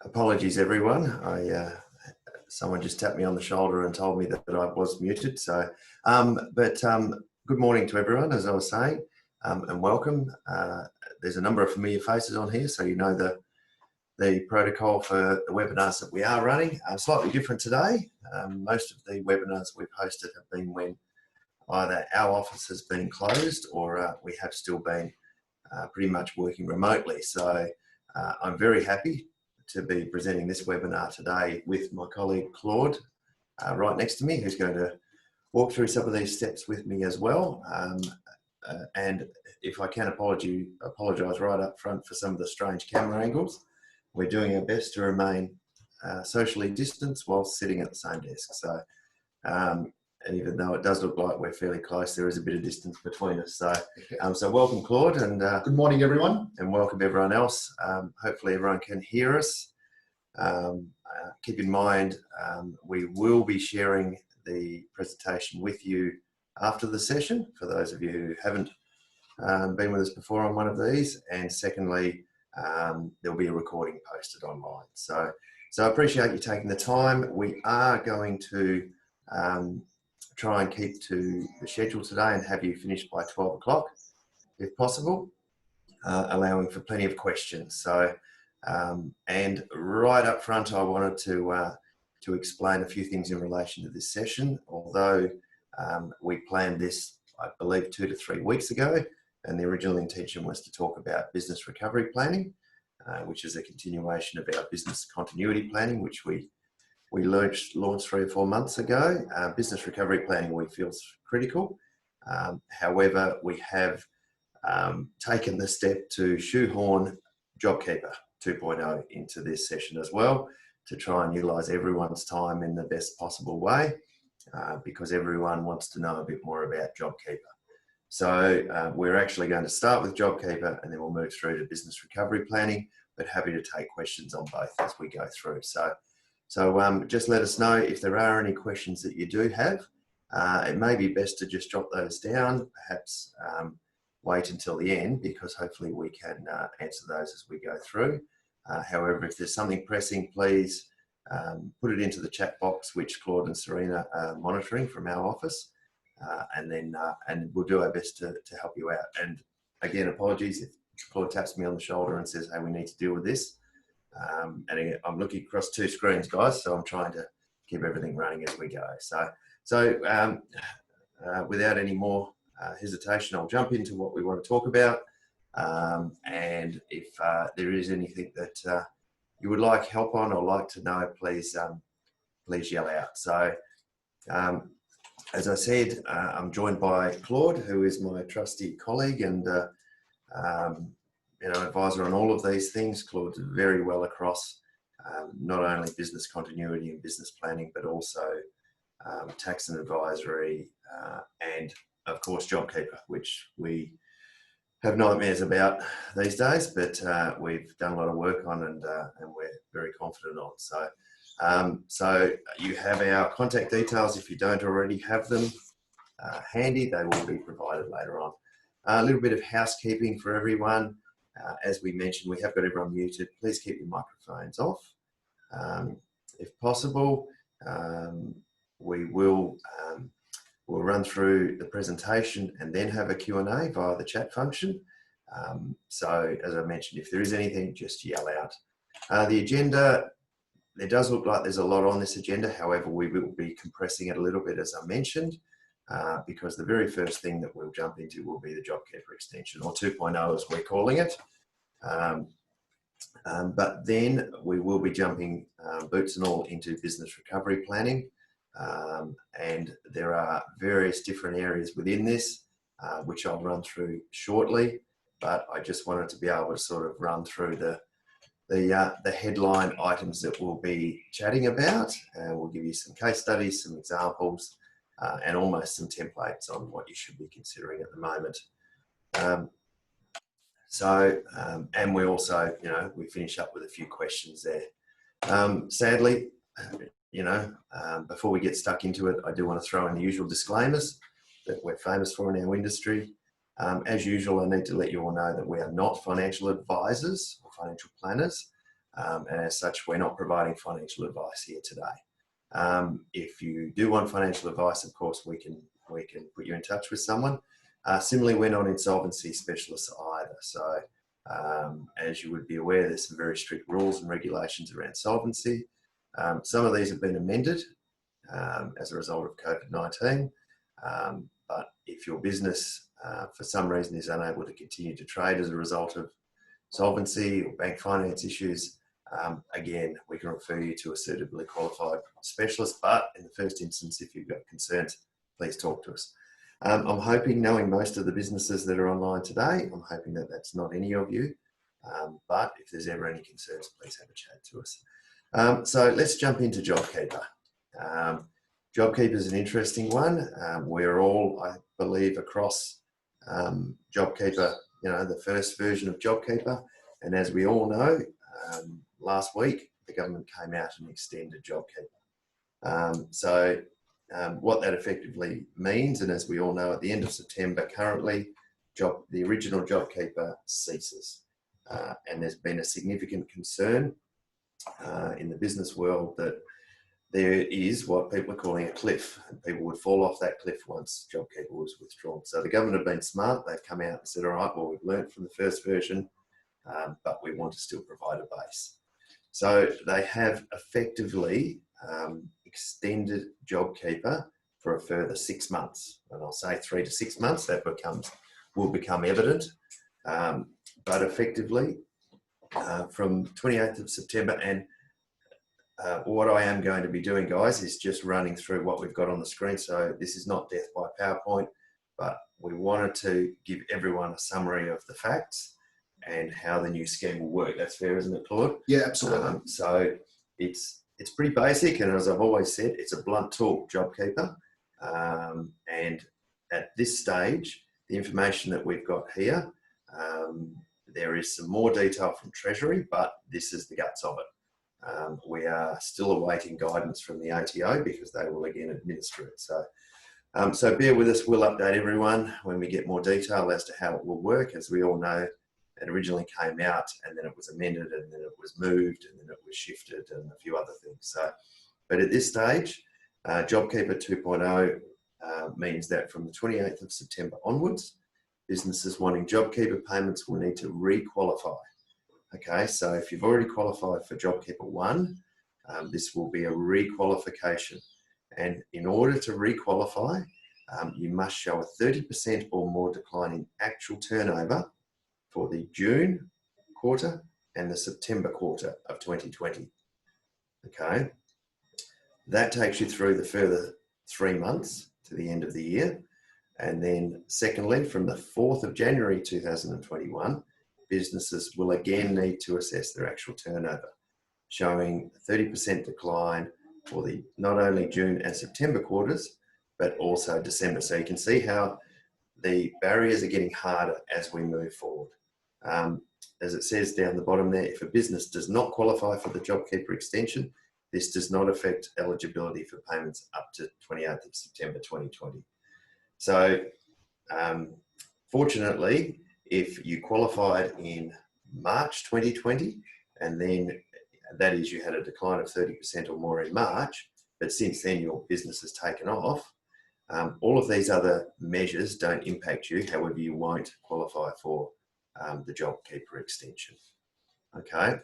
Apologies, everyone. Someone just tapped me on the shoulder and told me that I was muted. Good morning to everyone, as I was saying, and welcome. There's a number of familiar faces on here, so you know the protocol for the webinars that we are running. Slightly different today. Most of the webinars we've hosted have been when either our office has been closed or we have still been pretty much working remotely. So I'm very happy to be presenting this webinar today with my colleague Claude right next to me, who's going to walk through some of these steps with me as well. And if I can apologise right up front for some of the strange camera angles. We're doing our best to remain socially distanced while sitting at the same desk. So, and even though it does look like we're fairly close, there is a bit of distance between us. So welcome, Claude, and good morning, everyone. And welcome everyone else. Hopefully everyone can hear us. Keep in mind, we will be sharing the presentation with you after the session, for those of you who haven't been with us before on one of these. And secondly, there'll be a recording posted online. So I appreciate you taking the time. We are going to try and keep to the schedule today and have you finished by 12 o'clock, if possible, allowing for plenty of questions. So, and right up front, I wanted to explain a few things in relation to this session. Although we planned this, I believe, 2 to 3 weeks ago, and the original intention was to talk about business recovery planning, which is a continuation of our business continuity planning, which we launched 3 or 4 months ago. Business recovery planning we feel is critical. However, we have taken the step to shoehorn JobKeeper 2.0 into this session as well, to try and utilise everyone's time in the best possible way, because everyone wants to know a bit more about JobKeeper. So we're actually going to start with JobKeeper and then we'll move through to business recovery planning, but happy to take questions on both as we go through. So just let us know if there are any questions that you do have. It may be best to just jot those down, perhaps wait until the end, because hopefully we can answer those as we go through. However, if there's something pressing, please put it into the chat box, which Claude and Serena are monitoring from our office. And we'll do our best to help you out. And again, apologies if Claude taps me on the shoulder and says, hey, we need to deal with this. And again, I'm looking across 2 screens, guys, so I'm trying to keep everything running as we go. So without any more hesitation, I'll jump into what we want to talk about. And if there is anything that you would like help on or like to know, please yell out. So as I said, I'm joined by Claude, who is my trusty colleague and advisor on all of these things. Claude's very well across not only business continuity and business planning, but also tax and advisory, and of course JobKeeper, which we have nightmares about these days, but we've done a lot of work on and we're very confident on. So you have our contact details if you don't already have them handy. They will be provided later on. A little bit of housekeeping for everyone. As we mentioned, we have got everyone muted. Please keep your microphones off. If possible, we'll run through the presentation and then have a Q&A via the chat function. So as I mentioned, if there is anything, just yell out. The agenda, there does look like there's a lot on this agenda. However, we will be compressing it a little bit, as I mentioned, because the very first thing that we'll jump into will be the JobKeeper extension, or 2.0 as we're calling it. But then we will be jumping boots and all into business recovery planning. And there are various different areas within this, which I'll run through shortly, but I just wanted to be able to sort of run through the headline items that we'll be chatting about. We'll give you some case studies, some examples, and almost some templates on what you should be considering at the moment. And we also, we finish up with a few questions there. Sadly, before we get stuck into it, I do want to throw in the usual disclaimers that we're famous for in our industry. As usual, I need to let you all know that we are not financial advisors or financial planners. and as such, we're not providing financial advice here today. If you do want financial advice, of course, we can put you in touch with someone. Similarly, we're not insolvency specialists either. So as you would be aware, there's some very strict rules and regulations around solvency. Some of these have been amended as a result of COVID-19. But if your business, for some reason, is unable to continue to trade as a result of solvency or bank finance issues, again, we can refer you to a suitably qualified specialist. But in the first instance, if you've got concerns, please talk to us. I'm hoping, knowing most of the businesses that are online today, I'm hoping that that's not any of you. But if there's ever any concerns, please have a chat to us. So let's jump into JobKeeper. JobKeeper is an interesting one. We're all, I believe, across JobKeeper, the first version of JobKeeper. And as we all know, last week, the government came out and extended JobKeeper. So what that effectively means, and as we all know, at the end of September currently, the original JobKeeper ceases. And there's been a significant concern in the business world that there is what people are calling a cliff, and people would fall off that cliff once JobKeeper was withdrawn. So the government have been smart. They've come out and said, all right, well, we've learned from the first version, but we want to still provide a base. So they have effectively extended JobKeeper for a further 6 months. And I'll say 3 to 6 months, that will become evident. But effectively, from 28th of September, and what I am going to be doing, guys, is just running through what we've got on the screen. So this is not death by PowerPoint, but we wanted to give everyone a summary of the facts and how the new scheme will work. That's fair, isn't it, Claude? Yeah, absolutely. So it's pretty basic, and as I've always said, it's a blunt tool, JobKeeper. And at this stage, the information that we've got here, there is some more detail from Treasury, but this is the guts of it. We are still awaiting guidance from the ATO because they will again administer it. So bear with us. We'll update everyone when we get more detail as to how it will work. As we all know, it originally came out and then it was amended and then it was moved and then it was shifted and a few other things. But at this stage, JobKeeper 2.0 means that from the 28th of September onwards, businesses wanting JobKeeper payments will need to re-qualify. Okay, so if you've already qualified for JobKeeper 1, this will be a re-qualification. And in order to re-qualify, you must show a 30% or more decline in actual turnover for the June quarter and the September quarter of 2020. Okay, that takes you through the further 3 months to the end of the year. And then secondly, from the 4th of January 2021, businesses will again need to assess their actual turnover, showing a 30% decline for the not only June and September quarters, but also December. So you can see how the barriers are getting harder as we move forward. As it says down the bottom there, if a business does not qualify for the JobKeeper extension, this does not affect eligibility for payments up to 28th of September 2020. So fortunately, if you qualified in March 2020, and then that is you had a decline of 30% or more in March, but since then your business has taken off, all of these other measures don't impact you. However, you won't qualify for the JobKeeper extension. Okay.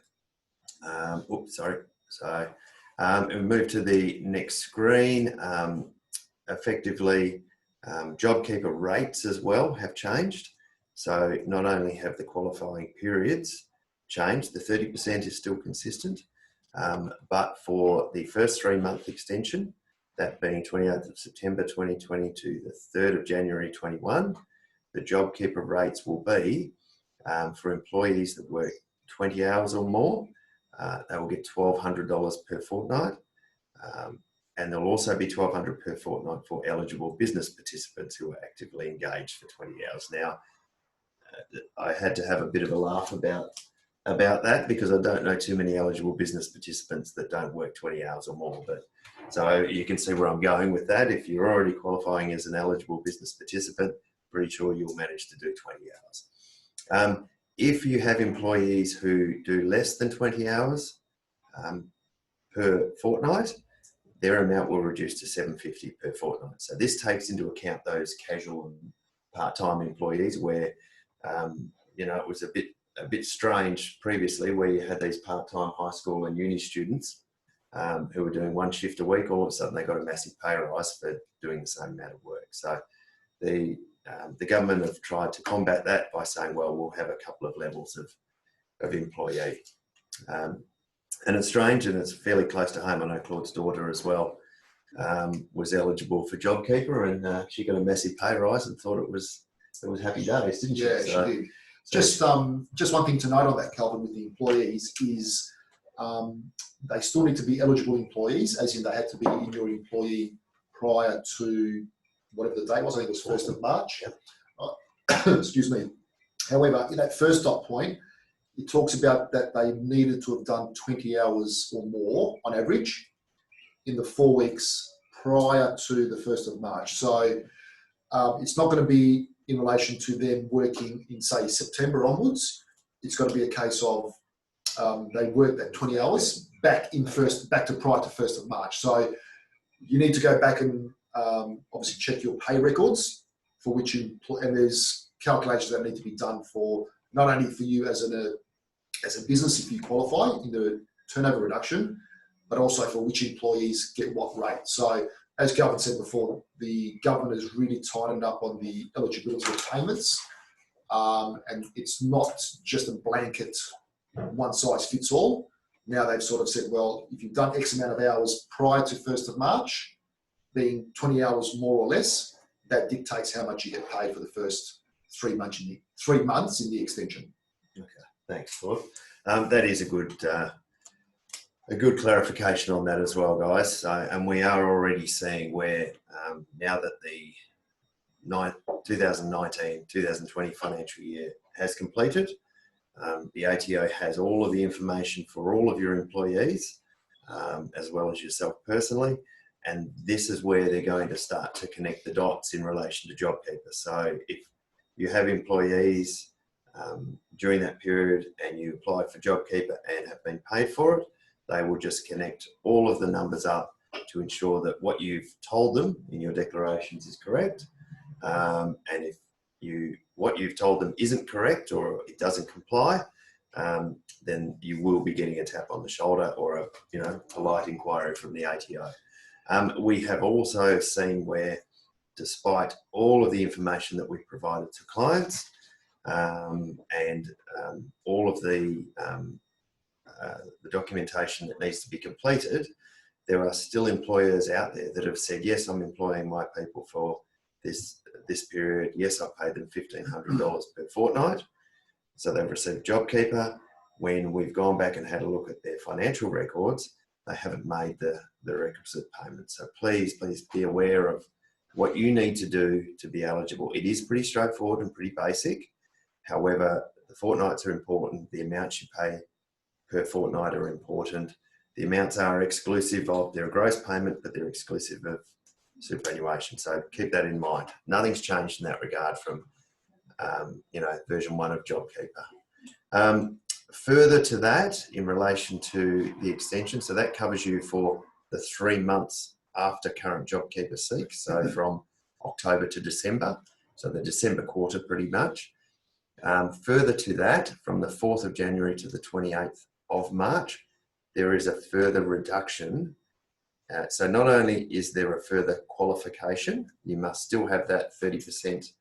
Oops, sorry. So we move to the next screen. Effectively, JobKeeper rates as well have changed. So not only have the qualifying periods changed, the 30% is still consistent, but for the first 3-month extension, that being 28th of September 2020 to the 3rd of January 21, the JobKeeper rates will be for employees that work 20 hours or more, they will get $1,200 per fortnight. And there'll also be $1,200 per fortnight for eligible business participants who are actively engaged for 20 hours. Now, I had to have a bit of a laugh about that because I don't know too many eligible business participants that don't work 20 hours or more. But so you can see where I'm going with that. If you're already qualifying as an eligible business participant, pretty sure you'll manage to do 20 hours. If you have employees who do less than 20 hours per fortnight, their amount will reduce to $7.50 per fortnight. So this takes into account those casual and part-time employees where, it was a bit strange previously where you had these part-time high school and uni students who were doing one shift a week. All of a sudden they got a massive pay rise for doing the same amount of work. So the government have tried to combat that by saying, well, we'll have a couple of levels of employee. And it's strange, and it's fairly close to home. I know Claude's daughter as well was eligible for JobKeeper, and she got a massive pay rise and thought it was happy days, didn't she? Yeah, so, she did. Just one thing to note on that, Calvin, with the employees is they still need to be eligible employees, as in they had to be in your employee prior to whatever the date was. I think it was 1st of March. Excuse me. However, in that first dot point, it talks about that they needed to have done 20 hours or more on average in the 4 weeks prior to the 1st of March. So it's not going to be in relation to them working in, say, September onwards. It's got to be a case of they worked that 20 hours back to prior to 1st of March. So you need to go back and obviously check your pay records for which and there's calculations that need to be done for not only for you as a business if you qualify in the turnover reduction, but also for which employees get what rate. So as Calvin said before, the government has really tightened up on the eligibility of payments, and it's not just a blanket one size fits all. Now they've sort of said, well, if you've done X amount of hours prior to 1st of March, being 20 hours more or less, that dictates how much you get paid for the first 3 months in the extension. Okay, thanks, Claude. That is a good clarification on that as well, guys. So, and we are already seeing where now that the 2019-2020 financial year has completed, the ATO has all of the information for all of your employees, as well as yourself personally. And this is where they're going to start to connect the dots in relation to JobKeeper. So if you have employees during that period and you applied for JobKeeper and have been paid for it, they will just connect all of the numbers up to ensure that what you've told them in your declarations is correct. And if what you've told them isn't correct or it doesn't comply, then you will be getting a tap on the shoulder or a polite inquiry from the ATO. We have also seen where, despite all of the information that we've provided to clients and all of the documentation that needs to be completed, there are still employers out there that have said, yes, I'm employing my people for this period. Yes, I paid them $1,500 per fortnight. So they've received JobKeeper. When we've gone back and had a look at their financial records, they haven't made the requisite payment. So please be aware of what you need to do to be eligible. It is pretty straightforward and pretty basic. However, the fortnights are important. The amounts you pay per fortnight are important. The amounts are exclusive of their gross payment, but they're exclusive of superannuation. So keep that in mind. Nothing's changed in that regard from version 1 of JobKeeper. Further to that, in relation to the extension, so that covers you for the 3 months after current JobKeeper seeks, so from October to December, so the December quarter pretty much. Further to that, from the 4th of January to the 28th of March, there is a further reduction. So not only is there a further qualification, you must still have that 30%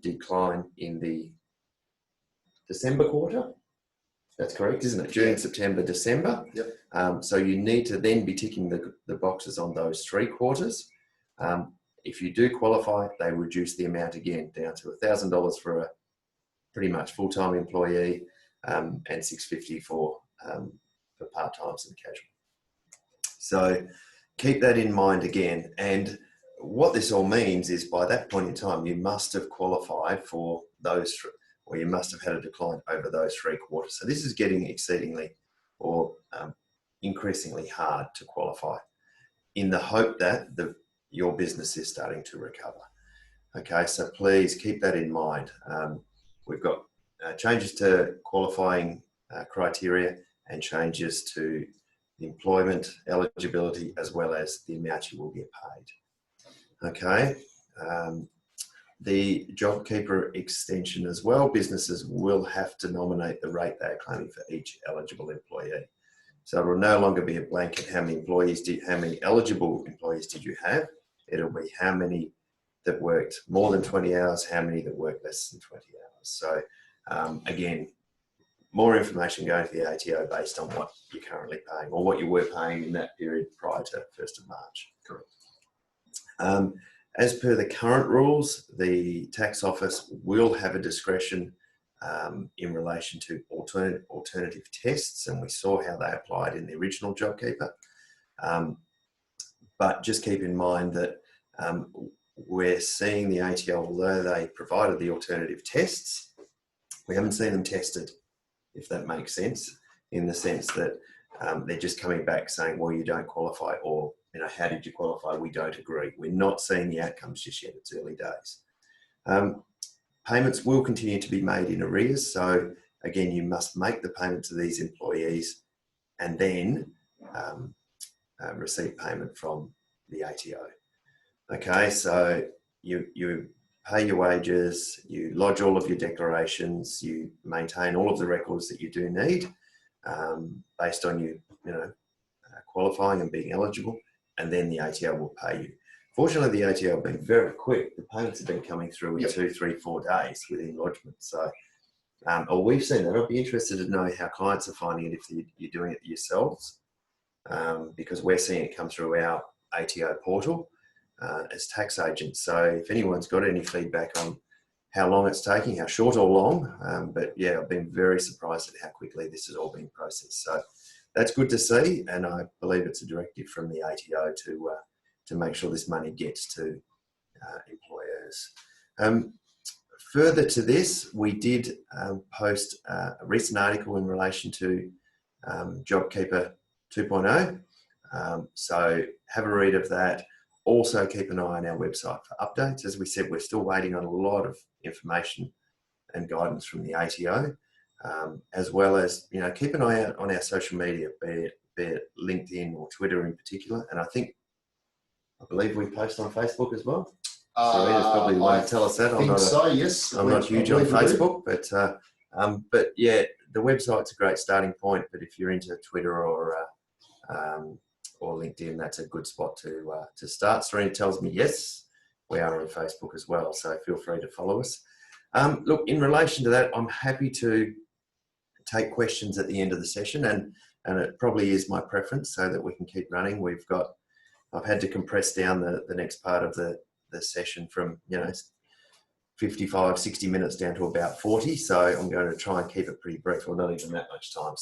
decline in the December quarter. That's correct, isn't it? June, September, December. Yep. So you need to then be ticking the boxes on those 3 quarters. If you do qualify, they reduce the amount again down to $1,000 for a pretty much full-time employee and $650 for part-times and casual. So keep that in mind again. And what this all means is by that point in time, you must have qualified for those, or you must have had a decline over those 3 quarters. So this is getting exceedingly or increasingly hard to qualify in the hope that your business is starting to recover. Okay, so please keep that in mind. We've got changes to qualifying criteria and changes to employment eligibility, as well as the amount you will get paid. Okay. The JobKeeper extension as well, businesses will have to nominate the rate they are claiming for each eligible employee. So it will no longer be a blanket how many eligible employees did you have? It'll be how many that worked more than 20 hours, how many that worked less than 20 hours. So again, more information going to the ATO based on what you're currently paying or what you were paying in that period prior to 1st of March. Correct. As per the current rules, the tax office will have a discretion in relation to alternative tests, and we saw how they applied in the original JobKeeper. But just keep in mind that we're seeing the ATO, although they provided the alternative tests, we haven't seen them tested, if that makes sense, in the sense that they're just coming back saying, well, you don't qualify, or, how did you qualify? We don't agree. We're not seeing the outcomes just yet. It's early days. Payments will continue to be made in arrears. So again, you must make the payment to these employees and then receive payment from the ATO. Okay, so you pay your wages, you lodge all of your declarations, you maintain all of the records that you do need based on you qualifying and being eligible, and then the ATO will pay you. Fortunately, the ATO have been very quick. The payments have been coming through in 2, 3, 4 days within lodgement. So, or we've seen that. I'd be interested to know how clients are finding it if you're doing it yourselves, because we're seeing it come through our ATO portal as tax agents. So if anyone's got any feedback on how long it's taking, how short or long, but yeah, I've been very surprised at how quickly this has all been processed. So that's good to see, and I believe it's a directive from the ATO to make sure this money gets to employers. Further to this, we did post a recent article in relation to JobKeeper 2.0. So have a read of that. Also keep an eye on our website for updates. As we said, we're still waiting on a lot of information and guidance from the ATO, as well as, keep an eye out on our social media, be it LinkedIn or Twitter in particular. And I believe we post on Facebook as well. Serena's probably want to tell us that. Yes. I'm not huge on Facebook, but yeah, the website's a great starting point. But if you're into Twitter or LinkedIn, that's a good spot to start. Serena tells me yes, we are on Facebook as well, so feel free to follow us. Look, in relation to that, I'm happy to take questions at the end of the session, and it probably is my preference so that we can keep running. I've had to compress down the next part of the session from 55, 60 minutes down to about 40. So I'm going to try and keep it pretty brief, or not even that much time.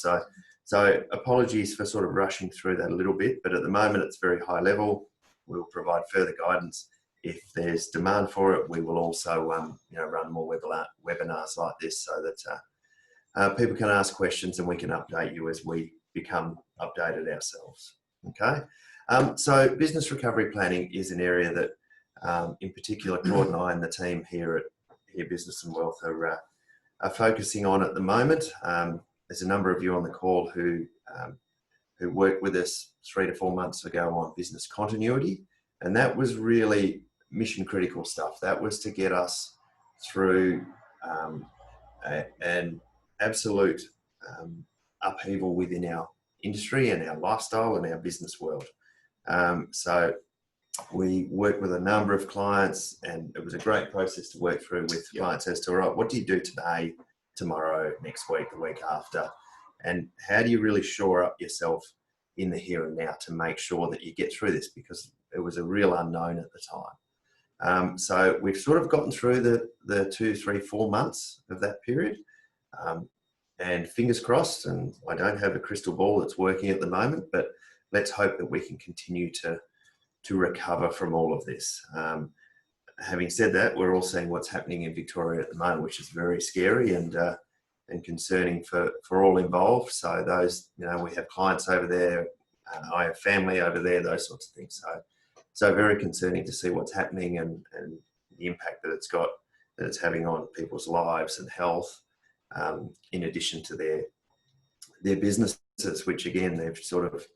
So apologies for sort of rushing through that a little bit, but at the moment it's very high level. We'll provide further guidance. If there's demand for it, we will also run more webinars like this so that people can ask questions and we can update you as we become updated ourselves. Okay. So business recovery planning is an area that in particular Claude and I and the team here at Business and Wealth are focusing on at the moment. There's a number of you on the call who worked with us 3 to 4 months ago on business continuity, and that was really mission critical stuff. That was to get us through an absolute upheaval within our industry and our lifestyle and our business world. So we worked with a number of clients, and it was a great process to work through with clients as to, all right, what do you do today, tomorrow, next week, the week after, and how do you really shore up yourself in the here and now to make sure that you get through this, because it was a real unknown at the time. So we've sort of gotten through the 2, 3, 4 months of that period, and fingers crossed, and I don't have a crystal ball that's working at the moment, but let's hope that we can continue to recover from all of this. Having said that, we're all seeing what's happening in Victoria at the moment, which is very scary and concerning for all involved. So those, we have clients over there, I have family over there, those sorts of things. So very concerning to see what's happening and the impact that it's having on people's lives and health. in addition to their businesses, which again, they've sort of,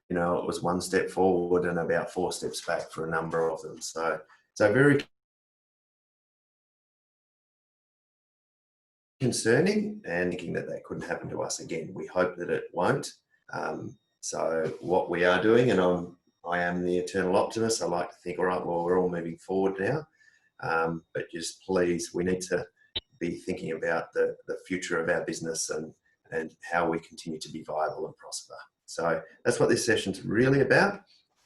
you know, it was one step forward and about 4 steps back for a number of them. So very concerning, and thinking that couldn't happen to us again. We hope that it won't. So what we are doing, and I am the eternal optimist. I like to think, all right, well, we're all moving forward now. But just please, we need to be thinking about the future of our business and how we continue to be viable and prosper. So that's what this session's really about.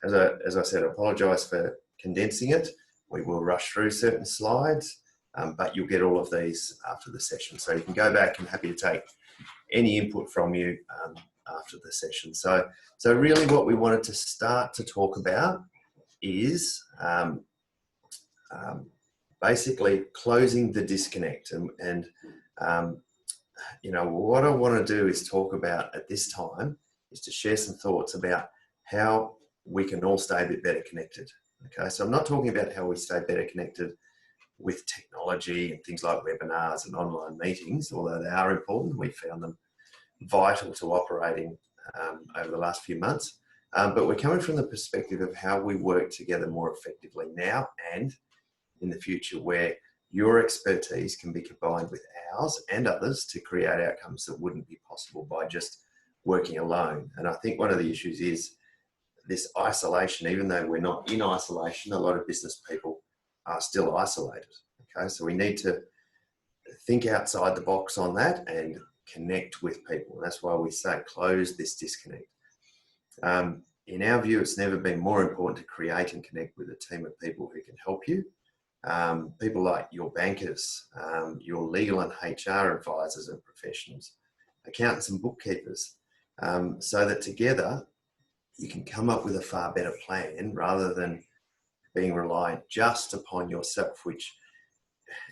As I said, I apologise for condensing it. We will rush through certain slides, but you'll get all of these after the session. So you can go back, and happy to take any input from you after the session. So really what we wanted to start to talk about is basically closing the disconnect. And you know, what I want to do is talk about at this time is to share some thoughts about how we can all stay a bit better connected. Okay, so I'm not talking about how we stay better connected with technology and things like webinars and online meetings, although they are important. We found them vital to operating over the last few months. But we're coming from the perspective of how we work together more effectively now and in the future, where your expertise can be combined with ours and others to create outcomes that wouldn't be possible by just working alone. And I think one of the issues is this isolation. Even though we're not in isolation, a lot of business people are still isolated. Okay, so we need to think outside the box on that and connect with people. That's why we say close this disconnect. In our view, it's never been more important to create and connect with a team of people who can help you. People like your bankers, your legal and HR advisors and professionals, accountants and bookkeepers, so that together you can come up with a far better plan rather than being reliant just upon yourself, which,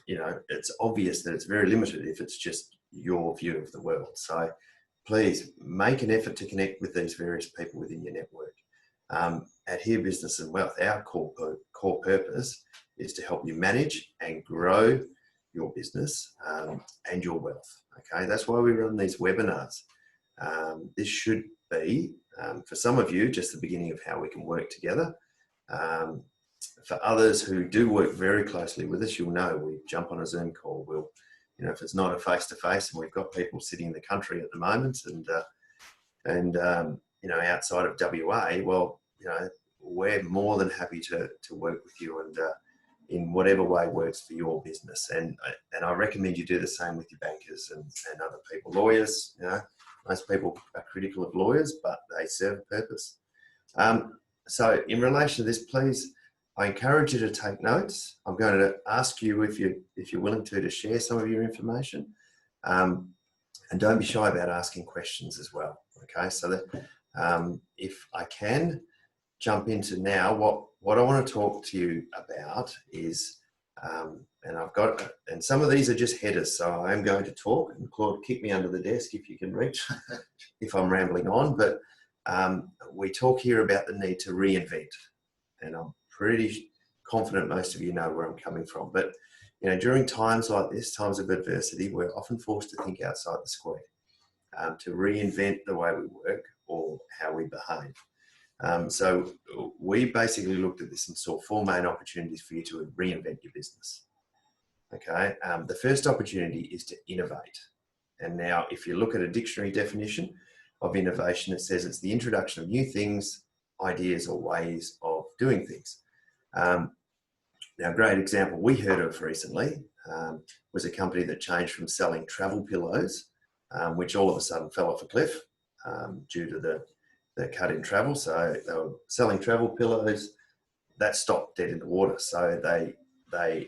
you know, it's obvious that it's very limited if it's just your view of the world. So please make an effort to connect with these various people within your network. At Here Business and Wealth, our core purpose is to help you manage and grow your business and your wealth. Okay, that's why we run these webinars. This should be, for some of you, just the beginning of how we can work together. For others who do work very closely with us, you'll know we jump on a Zoom call. We'll, you know, if it's not a face-to-face, and we've got people sitting in the country at the moment, and you know, outside of WA, well, you know, we're more than happy to work with you and in whatever way works for your business. And I recommend you do the same with your bankers and other people. Lawyers, you know, most people are critical of lawyers, but they serve a purpose. So in relation to this, please, I encourage you to take notes. I'm going to ask you if you're willing to share some of your information, and don't be shy about asking questions as well. Okay, so that if I can jump into now, what I want to talk to you about is, and I've got, and some of these are just headers, so I am going to talk. And Claude, kick me under the desk if you can reach, if I'm rambling on. But we talk here about the need to reinvent, and I'm pretty confident most of you know where I'm coming from. But you know, during times like this, times of adversity, we're often forced to think outside the square, to reinvent the way we work or how we behave. So we basically looked at this and saw 4 main opportunities for you to reinvent your business. Okay, the first opportunity is to innovate. And now, if you look at a dictionary definition of innovation, it says it's the introduction of new things, ideas, or ways of doing things. Now, a great example we heard of recently was a company that changed from selling travel pillows, which all of a sudden fell off a cliff due to the cut in travel. So they were selling travel pillows, that stopped dead in the water. So they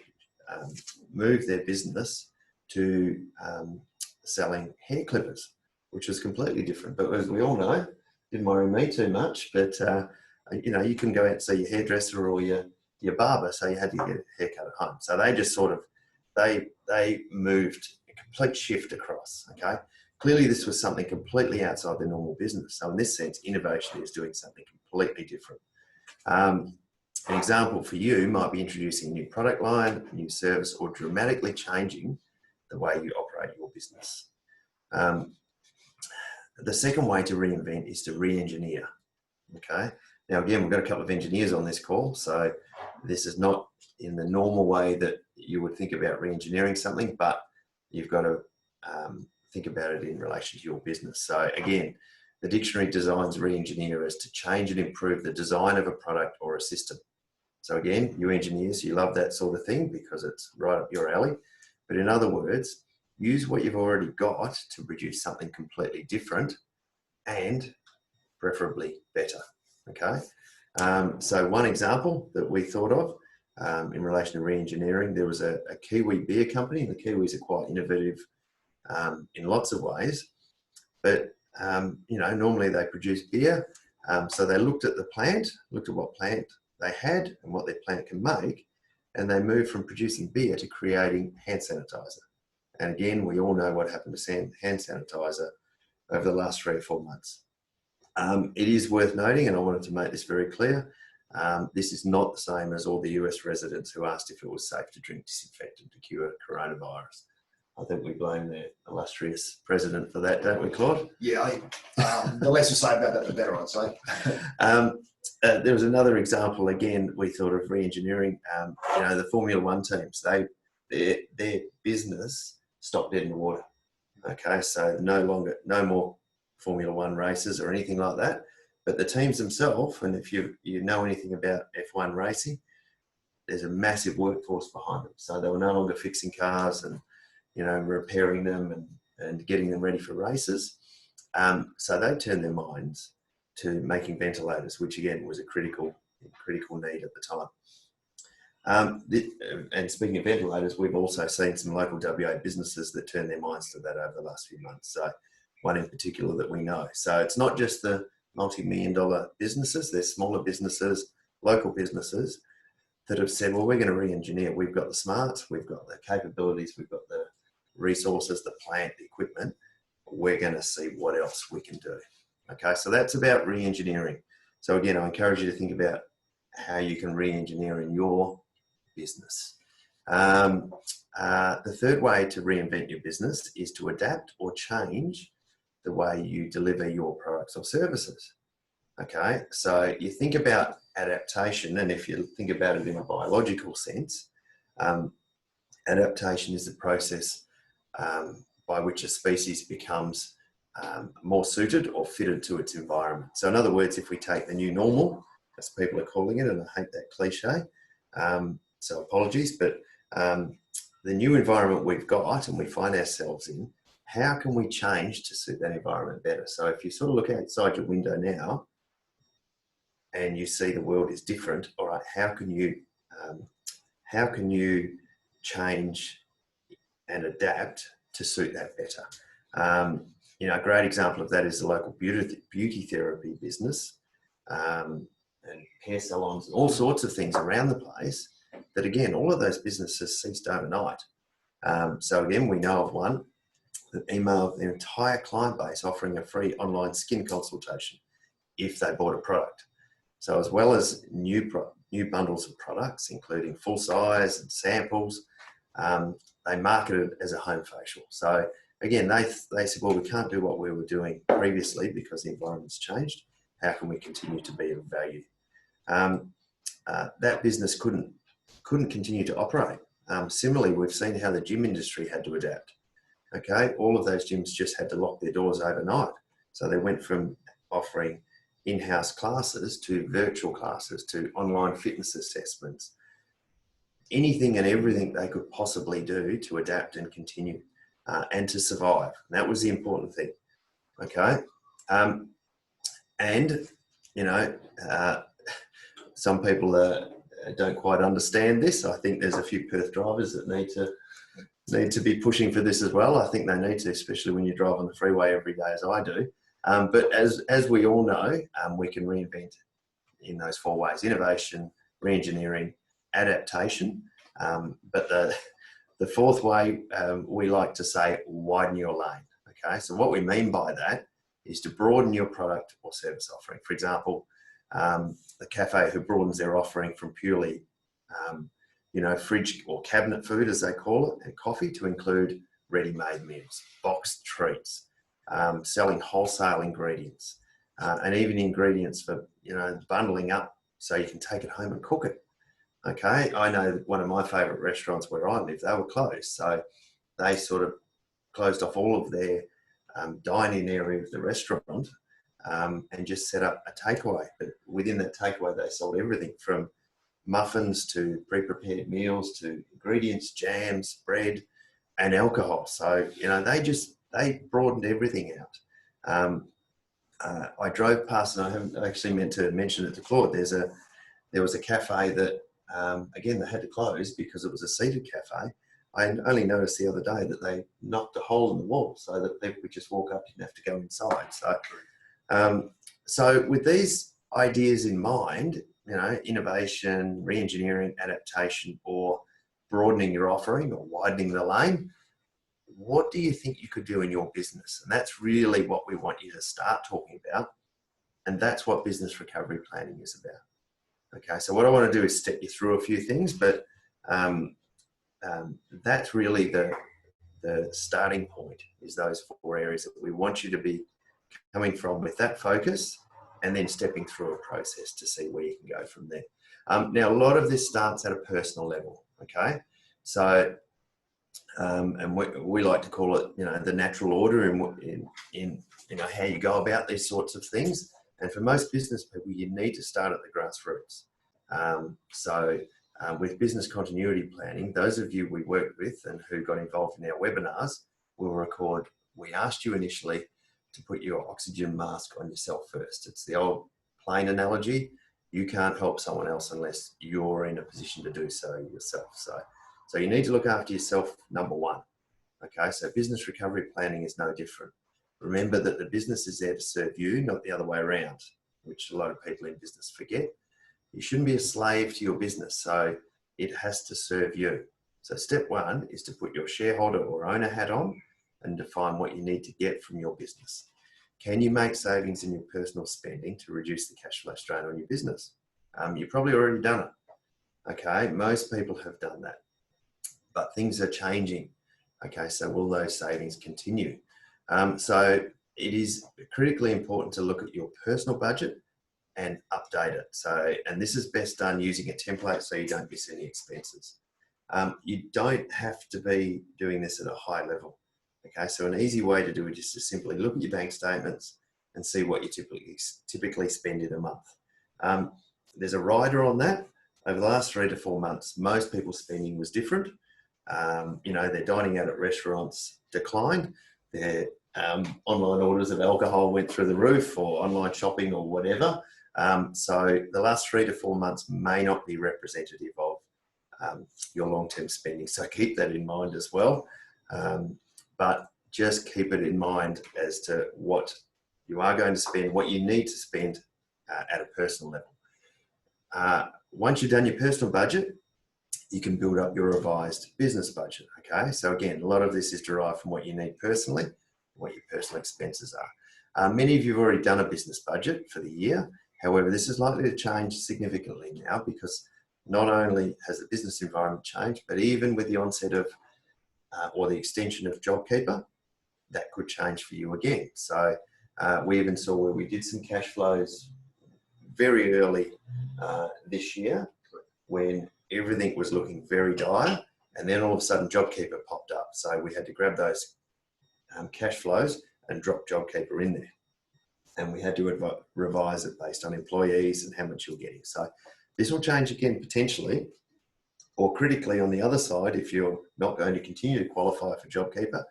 moved their business to selling hair clippers, which was completely different. But as we all know, didn't worry me too much. But you know, you can go out and see your hairdresser or your barber, so you had to get a haircut at home. So they just sort of they moved a complete shift across. Okay. Clearly, this was something completely outside their normal business. So in this sense, innovation is doing something completely different. An example for you might be introducing a new product line, a new service, or dramatically changing the way you operate your business. The second way to reinvent is to re-engineer. Okay. Now, again, we've got a couple of engineers on this call, so this is not in the normal way that you would think about re-engineering something, but you've got to think about it in relation to your business. So again, the dictionary defines re-engineer as to change and improve the design of a product or a system. So again, you engineers, you love that sort of thing because it's right up your alley. But in other words, use what you've already got to produce something completely different and preferably better. Okay. So one example that we thought of in relation to re-engineering, there was a Kiwi beer company. The Kiwis are quite innovative in lots of ways, but normally they produce beer. So they looked at the plant, looked at what plant they had and what their plant can make, and they moved from producing beer to creating hand sanitizer. And again, we all know what happened to hand sanitizer over the last 3 or 4 months. It is worth noting, and I wanted to make this very clear, this is not the same as all the US residents who asked if it was safe to drink disinfectant to cure coronavirus. I think we blame the illustrious president for that, don't we, Claude? Yeah, the less you say about that, the better, I'd say. There was another example, again, we thought of re-engineering. The Formula One teams, their business stopped dead in the water. Okay, so no more Formula One races or anything like that. But the teams themselves, and if you know anything about F1 racing, there's a massive workforce behind them. So they were no longer fixing cars and repairing them and getting them ready for races. So they turned their minds to making ventilators, which again was a critical need at the time. And speaking of ventilators, we've also seen some local WA businesses that turned their minds to that over the last few months. So one in particular that we know. So it's not just the multi-million-dollar businesses, they're smaller businesses, local businesses that have said, well, we're going to re-engineer. We've got the smarts, we've got the capabilities, we've got the resources, the plant, the equipment. We're going to see what else we can do. Okay, so that's about re-engineering. So again, I encourage you to think about how you can re-engineer in your business. The third way to reinvent your business is to adapt or change the way you deliver your products or services. Okay, so you think about adaptation, and if you think about it in a biological sense, adaptation is the process by which a species becomes more suited or fitted to its environment. So in other words, if we take the new normal, as people are calling it, and I hate that cliche, so apologies, but the new environment we've got and we find ourselves in, how can we change to suit that environment better? So if you sort of look outside your window now and you see the world is different, all right, how can you change and adapt to suit that better? A great example of that is the local beauty therapy business and hair salons and all sorts of things around the place that, again, all of those businesses ceased overnight. So again, we know of one that emailed their entire client base offering a free online skin consultation if they bought a product. So as well as new bundles of products, including full size and samples, they marketed it as a home facial. So again, they said, well, we can't do what we were doing previously because the environment's changed. How can we continue to be of value? That business couldn't continue to operate. Similarly, we've seen how the gym industry had to adapt. Okay, all of those gyms just had to lock their doors overnight. So they went from offering in-house classes to virtual classes to online fitness assessments, anything and everything they could possibly do to adapt and continue and to survive. And that was the important thing. Okay, some people don't quite understand this. I think there's a few Perth drivers that need to be pushing for this as well. I think they need to, especially when you drive on the freeway every day, as I do. But as we all know, we can reinvent in those 4 ways: innovation, re-engineering, adaptation. But the fourth way, we like to say, widen your lane. Okay, so what we mean by that is to broaden your product or service offering. For example, the cafe who broadens their offering from purely, fridge or cabinet food, as they call it, and coffee, to include ready-made meals, boxed treats, selling wholesale ingredients, and even ingredients for, bundling up so you can take it home and cook it. Okay, I know one of my favourite restaurants where I live, they were closed. So they sort of closed off all of their dining area of the restaurant and just set up a takeaway. But within that takeaway, they sold everything from muffins to pre-prepared meals to ingredients, jams, bread, and alcohol. So, they broadened everything out. I drove past, and I haven't actually meant to mention it to Claude. There was a cafe that, again, they had to close because it was a seated cafe. I only noticed the other day that they knocked a hole in the wall so that people could just walk up, didn't have to go inside. So with these ideas in mind, innovation, re-engineering, adaptation, or broadening your offering or widening the lane, what do you think you could do in your business? And that's really what we want you to start talking about. And that's what business recovery planning is about. Okay, so what I want to do is step you through a few things, but that's really the starting point, is those 4 areas that we want you to be coming from with that focus, and then stepping through a process to see where you can go from there. Now, a lot of this starts at a personal level, okay? So, and we like to call it, the natural order in how you go about these sorts of things. And for most business people, you need to start at the grassroots. With business continuity planning, those of you we worked with and who got involved in our webinars will record, we asked you initially to put your oxygen mask on yourself first. It's the old plane analogy. You can't help someone else unless you're in a position to do so yourself. So you need to look after yourself, number one. Okay, so business recovery planning is no different. Remember that the business is there to serve you, not the other way around, which a lot of people in business forget. You shouldn't be a slave to your business, so it has to serve you. So step one is to put your shareholder or owner hat on and define what you need to get from your business. Can you make savings in your personal spending to reduce the cash flow strain on your business? You've probably already done it. Okay, most people have done that, but things are changing. Okay, so will those savings continue? So it is critically important to look at your personal budget and update it. And this is best done using a template so you don't miss any expenses. You don't have to be doing this at a high level. Okay, so an easy way to do it is to simply look at your bank statements and see what you typically spend in a month. There's a rider on that. Over the last 3 to 4 months, most people's spending was different. Their dining out at restaurants declined. Their online orders of alcohol went through the roof, or online shopping or whatever. So the last 3 to 4 months may not be representative of your long-term spending. So keep that in mind as well. But just keep it in mind as to what you are going to spend, what you need to spend at a personal level. Once you've done your personal budget, you can build up your revised business budget. Okay, so again, a lot of this is derived from what you need personally, what your personal expenses are. Many of you have already done a business budget for the year. However, this is likely to change significantly now, because not only has the business environment changed, but even with the onset of or the extension of JobKeeper, that could change for you again. So we even saw where we did some cash flows very early this year when everything was looking very dire, and then all of a sudden JobKeeper popped up. So we had to grab those cash flows and drop JobKeeper in there. And we had to revise it based on employees and how much you're getting. So this will change again potentially, or critically on the other side, if you're not going to continue to qualify for JobKeeper,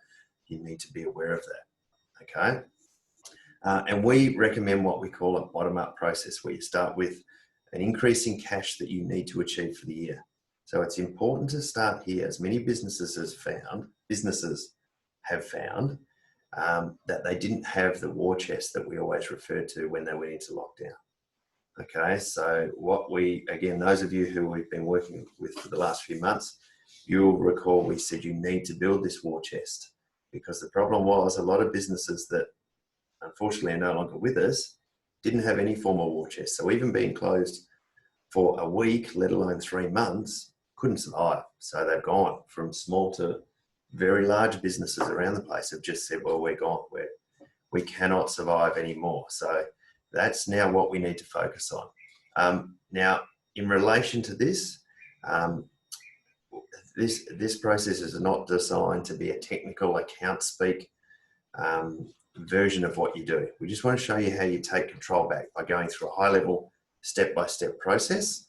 you need to be aware of that, okay? And we recommend what we call a bottom-up process, where you start with an increase in cash that you need to achieve for the year. So it's important to start here, as many businesses have found that they didn't have the war chest that we always referred to when they went into lockdown. Okay, so again, those of you who we've been working with for the last few months, you'll recall we said you need to build this war chest, because the problem was a lot of businesses that unfortunately are no longer with us didn't have any form of war chest. So even being closed for a week, let alone 3 months, couldn't survive. So they've gone from small to very large businesses around the place have just said, well, we're gone. We cannot survive anymore. So that's now what we need to focus on. Now, in relation to this, this process is not designed to be a technical account speak version of what you do. We just want to show you how you take control back by going through a high-level, step-by-step process.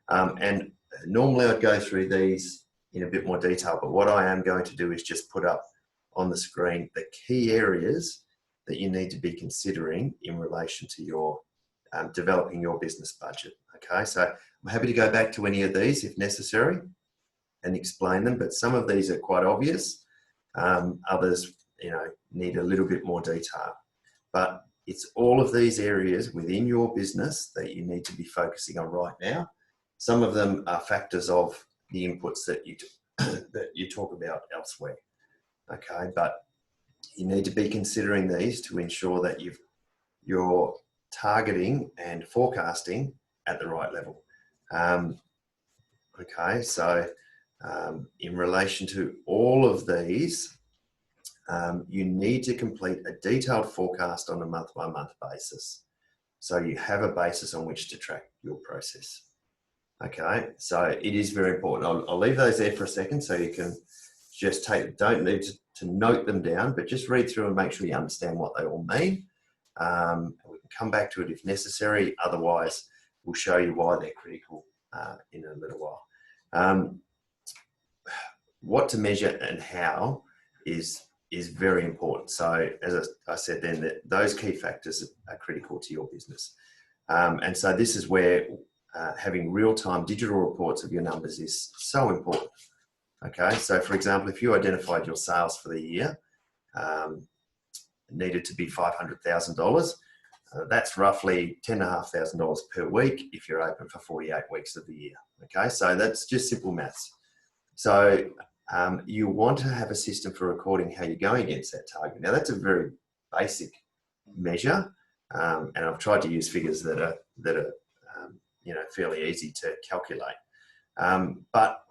And normally I'd go through these in a bit more detail, but what I am going to do is just put up on the screen the key areas that you need to be considering in relation to your developing your business budget. Okay, so I'm happy to go back to any of these if necessary and explain them, but some of these are quite obvious. Others, need a little bit more detail. But it's all of these areas within your business that you need to be focusing on right now. Some of them are factors of the inputs that you talk about elsewhere. Okay, but you need to be considering these to ensure that you're targeting and forecasting at the right level. Okay, so in relation to all of these, you need to complete a detailed forecast on a month-by-month basis. So you have a basis on which to track your process. Okay, so it is very important. I'll leave those there for a second so you can just don't need to note them down, but just read through and make sure you understand what they all mean. We can come back to it if necessary. Otherwise, we'll show you why they're critical in a little while. What to measure and how is very important. So as I said then, those key factors are critical to your business. And so this is where having real-time digital reports of your numbers is so important. Okay, so for example, if you identified your sales for the year needed to be $500,000, that's roughly $10,500 per week if you're open for 48 weeks of the year. Okay, so that's just simple maths. So you want to have a system for recording how you're going against that target. Now that's a very basic measure, and I've tried to use figures that are fairly easy to calculate. But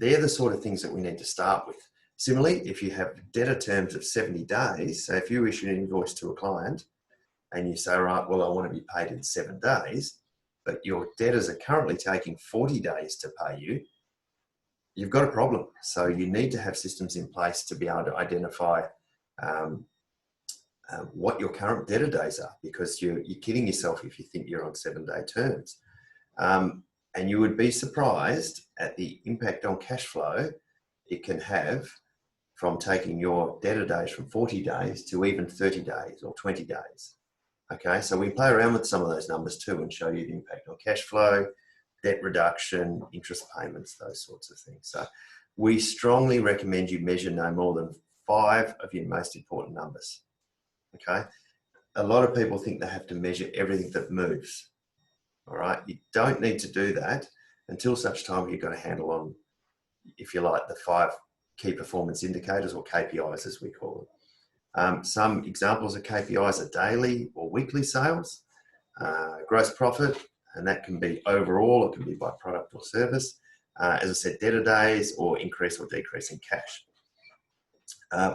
they're the sort of things that we need to start with. Similarly, if you have debtor terms of 70 days, so if you issue an invoice to a client and you say, right, well, I want to be paid in 7 days, but your debtors are currently taking 40 days to pay you, you've got a problem. So you need to have systems in place to be able to identify what your current debtor days are, because you're kidding yourself if you think you're on 7-day terms. And you would be surprised at the impact on cash flow it can have from taking your debtor days from 40 days to even 30 days or 20 days. Okay, so we play around with some of those numbers too and show you the impact on cash flow, debt reduction, interest payments, those sorts of things. So we strongly recommend you measure no more than 5 of your most important numbers. Okay, a lot of people think they have to measure everything that moves. All right, you don't need to do that until such time you've got a handle on, if you like, the 5 key performance indicators, or KPIs as we call them. Some examples of KPIs are daily or weekly sales, gross profit, and that can be overall, it can be by product or service. As I said, debtor days, or increase or decrease in cash.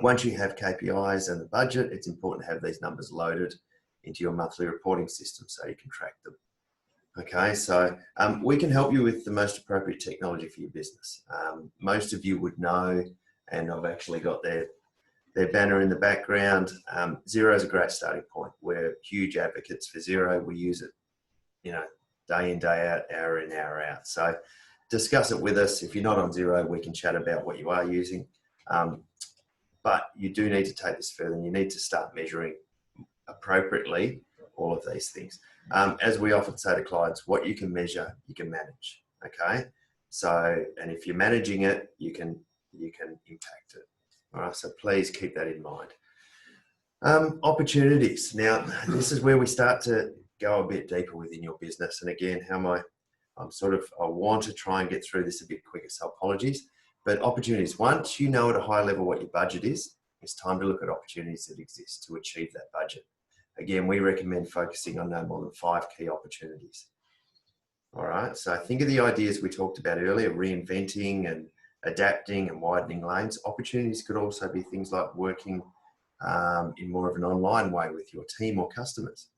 Once you have KPIs and the budget, it's important to have these numbers loaded into your monthly reporting system so you can track them. Okay, so we can help you with the most appropriate technology for your business. Most of you would know, and I've actually got their banner in the background. Xero is a great starting point. We're huge advocates for Xero. We use it, day in, day out, hour in, hour out. So discuss it with us. If you're not on Xero, we can chat about what you are using. But you do need to take this further, and you need to start measuring appropriately all of these things. As we often say to clients, what you can measure, you can manage. Okay, so, and if you're managing it, you can impact it. All right, so please keep that in mind. Opportunities. Now, this is where we start to go a bit deeper within your business. And again, I want to try and get through this a bit quicker, so apologies. But opportunities, once you know at a high level what your budget is, it's time to look at opportunities that exist to achieve that budget. Again, we recommend focusing on no more than 5 key opportunities. All right, so think of the ideas we talked about earlier, reinventing and adapting and widening lanes. Opportunities could also be things like working in more of an online way with your team or customers.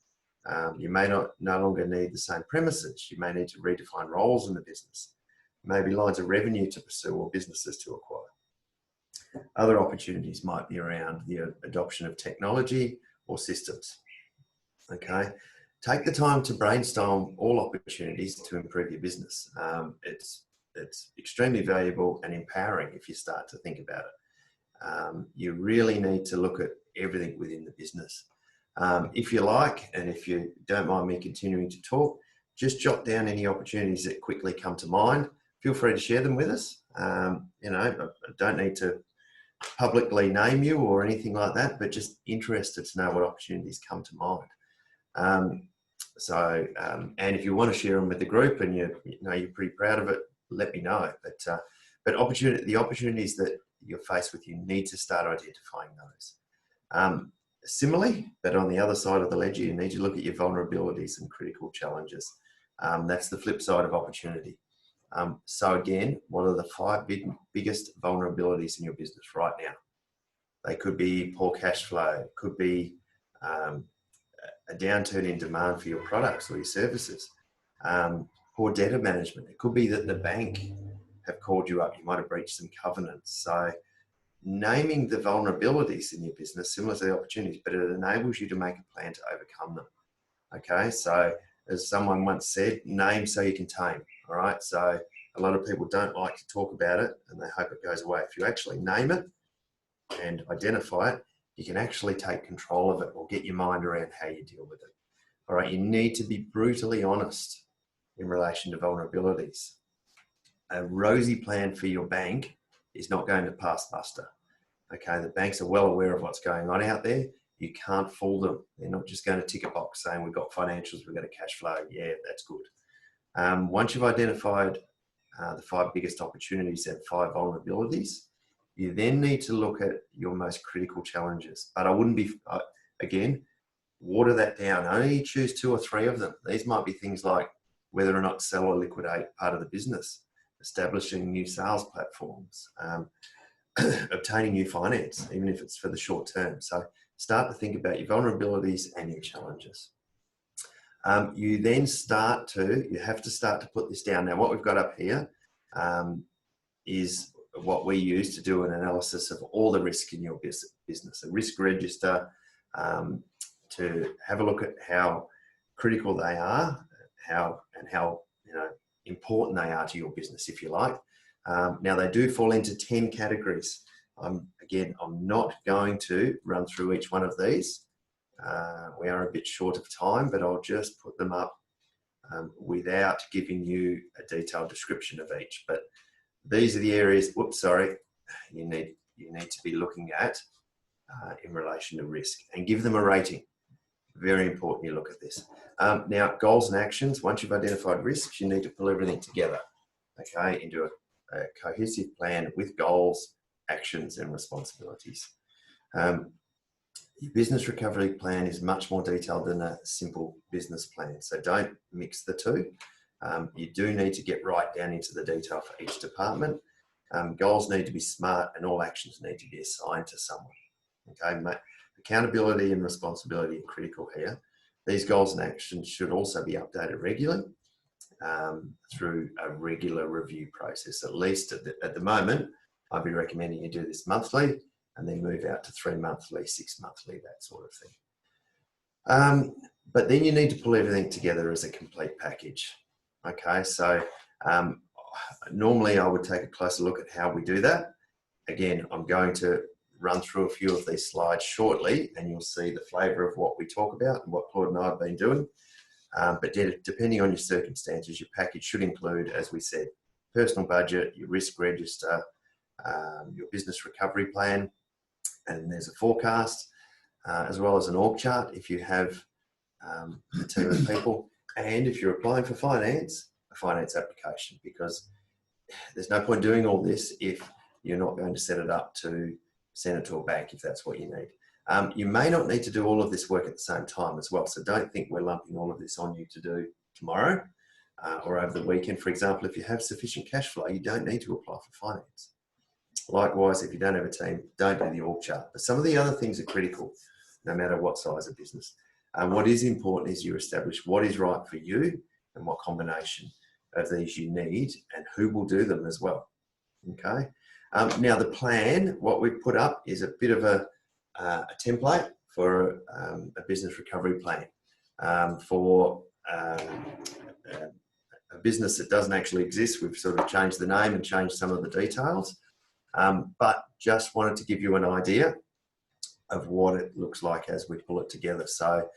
You may no longer need the same premises. You may need to redefine roles in the business, maybe lines of revenue to pursue or businesses to acquire. Other opportunities might be around the adoption of technology or systems. Okay, take the time to brainstorm all opportunities to improve your business. It's extremely valuable and empowering if you start to think about it. You really need to look at everything within the business. If you like, and if you don't mind me continuing to talk, just jot down any opportunities that quickly come to mind. Feel free to share them with us. I don't need to publicly name you or anything like that, but just interested to know what opportunities come to mind. And if you want to share them with the group and you're pretty proud of it, let me know. But the opportunities that you're faced with, you need to start identifying those. Similarly, but on the other side of the ledger, you need to look at your vulnerabilities and critical challenges. That's the flip side of opportunity. So again, what are the 5 biggest vulnerabilities in your business right now? They could be poor cash flow, it could be a downturn in demand for your products or your services, poor debtor management. It could be that the bank have called you up, you might have breached some covenants. So naming the vulnerabilities in your business, similar to the opportunities, but it enables you to make a plan to overcome them. Okay, so as someone once said, name so you can tame. All right, so a lot of people don't like to talk about it and they hope it goes away. If you actually name it and identify it, you can actually take control of it or get your mind around how you deal with it. All right, you need to be brutally honest in relation to vulnerabilities. A rosy plan for your bank is not going to pass muster. Okay, the banks are well aware of what's going on out there. You can't fool them. They're not just going to tick a box saying we've got financials, we've got a cash flow. Yeah, that's good. Once you've identified the 5 biggest opportunities and 5 vulnerabilities, you then need to look at your most critical challenges. But I wouldn't be, again, water that down. Only choose 2 or 3 of them. These might be things like whether or not sell or liquidate part of the business, establishing new sales platforms, obtaining new finance, even if it's for the short term. So start to think about your vulnerabilities and your challenges. You have to start to put this down. Now, what we've got up here is what we use to do an analysis of all the risk in your business, a risk register, to have a look at how critical they are, how important they are to your business, if you like. Now, they do fall into 10 categories. Again, I'm not going to run through each one of these. We are a bit short of time, but I'll just put them up without giving you a detailed description of each. But these are the areas, you need to be looking at in relation to risk, and give them a rating. Very important you look at this. Now, goals and actions. Once you've identified risks, you need to pull everything together, okay, into a cohesive plan with goals, actions, and responsibilities. Your business recovery plan is much more detailed than a simple business plan, so don't mix the two. You do need to get right down into the detail for each department. Goals need to be SMART, and all actions need to be assigned to someone. Okay, accountability and responsibility are critical here. These goals and actions should also be updated regularly through a regular review process. At least at the moment, I'd be recommending you do this monthly, and then move out to 3 monthly, 6 monthly, that sort of thing. But then you need to pull everything together as a complete package. Okay, so normally I would take a closer look at how we do that. Again, I'm going to run through a few of these slides shortly, and you'll see the flavour of what we talk about and what Claude and I have been doing. But depending on your circumstances, your package should include, as we said, personal budget, your risk register, your business recovery plan, and there's a forecast, as well as an org chart if you have a team of people, and if you're applying for finance, a finance application, because there's no point doing all this if you're not going to set it up to send it to a bank if that's what you need. You may not need to do all of this work at the same time as well, so don't think we're lumping all of this on you to do tomorrow or over the weekend. For example, if you have sufficient cash flow, you don't need to apply for finance. Likewise, if you don't have a team, don't do the org chart. But some of the other things are critical, no matter what size of business. What is important is you establish what is right for you and what combination of these you need and who will do them as well. Okay. Now the plan, what we've put up is a bit of a template for a business recovery plan for a business that doesn't actually exist. We've sort of changed the name and changed some of the details, but just wanted to give you an idea of what it looks like as we pull it together. So,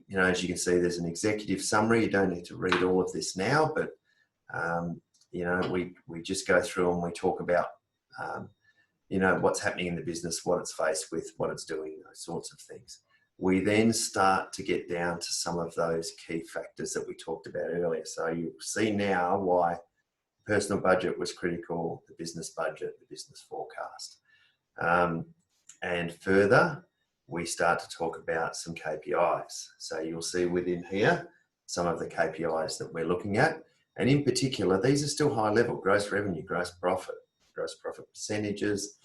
you know, as you can see, there's an executive summary. You don't need to read all of this now, but you know, we just go through and we talk about, you know, what's happening in the business, what it's faced with, what it's doing, those sorts of things. We then start to get down to some of those key factors that we talked about earlier. So you'll see now why personal budget was critical, the business budget, the business forecast. And further, we start to talk about some KPIs. So you'll see within here some of the KPIs that we're looking at. And in particular, these are still high level: gross revenue, gross profit percentages.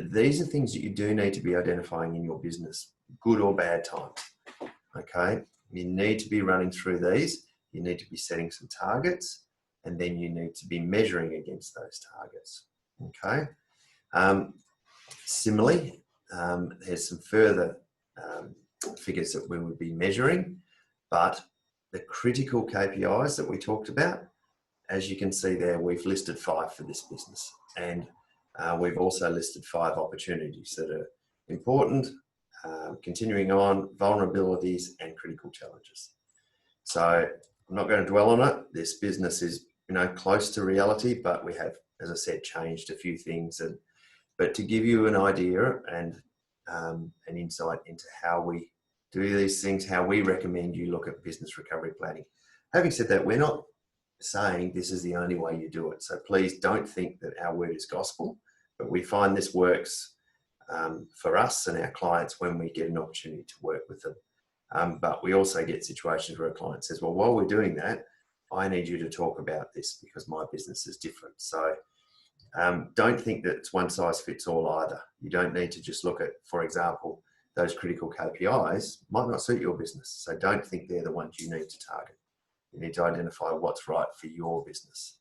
These are things that you do need to be identifying in your business, good or bad times. Okay, you need to be running through these. You need to be setting some targets, and then you need to be measuring against those targets. Okay. Similarly, there's some further figures that we would be measuring, but the critical KPIs that we talked about, as you can see there, we've listed 5 for this business, and we've also listed 5 opportunities that are important, continuing on, vulnerabilities and critical challenges. So I'm not going to dwell on it. This business is, you know, close to reality, but we have, as I said, changed a few things. But to give you an idea and an insight into how we do these things, how we recommend you look at business recovery planning. Having said that, we're not saying this is the only way you do it. So please don't think that our word is gospel, but we find this works for us and our clients when we get an opportunity to work with them. But we also get situations where a client says, well, while we're doing that, I need you to talk about this because my business is different. So don't think that it's one size fits all either. You don't need to just look at, for example, those critical KPIs might not suit your business. So don't think they're the ones you need to target. You need to identify what's right for your business.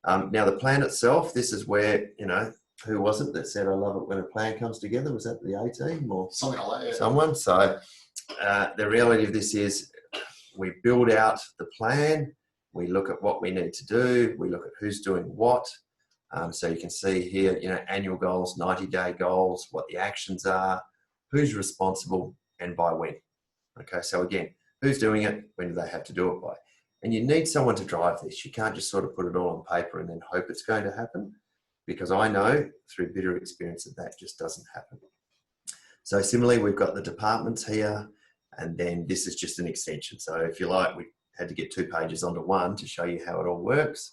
Now the plan itself, this is where, you know, who was it that said, I love it when a plan comes together? Was that the A-team or something like that? Yeah. Someone? So the reality of this is we build out the plan. We look at what we need to do. We look at who's doing what. So you can see here, you know, annual goals, 90-day goals, what the actions are, who's responsible and by when. Okay, so again, who's doing it? When do they have to do it by? And you need someone to drive this. You can't just sort of put it all on paper and then hope it's going to happen, because I know through bitter experience that just doesn't happen. So similarly, we've got the departments here, and then this is just an extension. So if you like, we had to get 2 pages onto one to show you how it all works.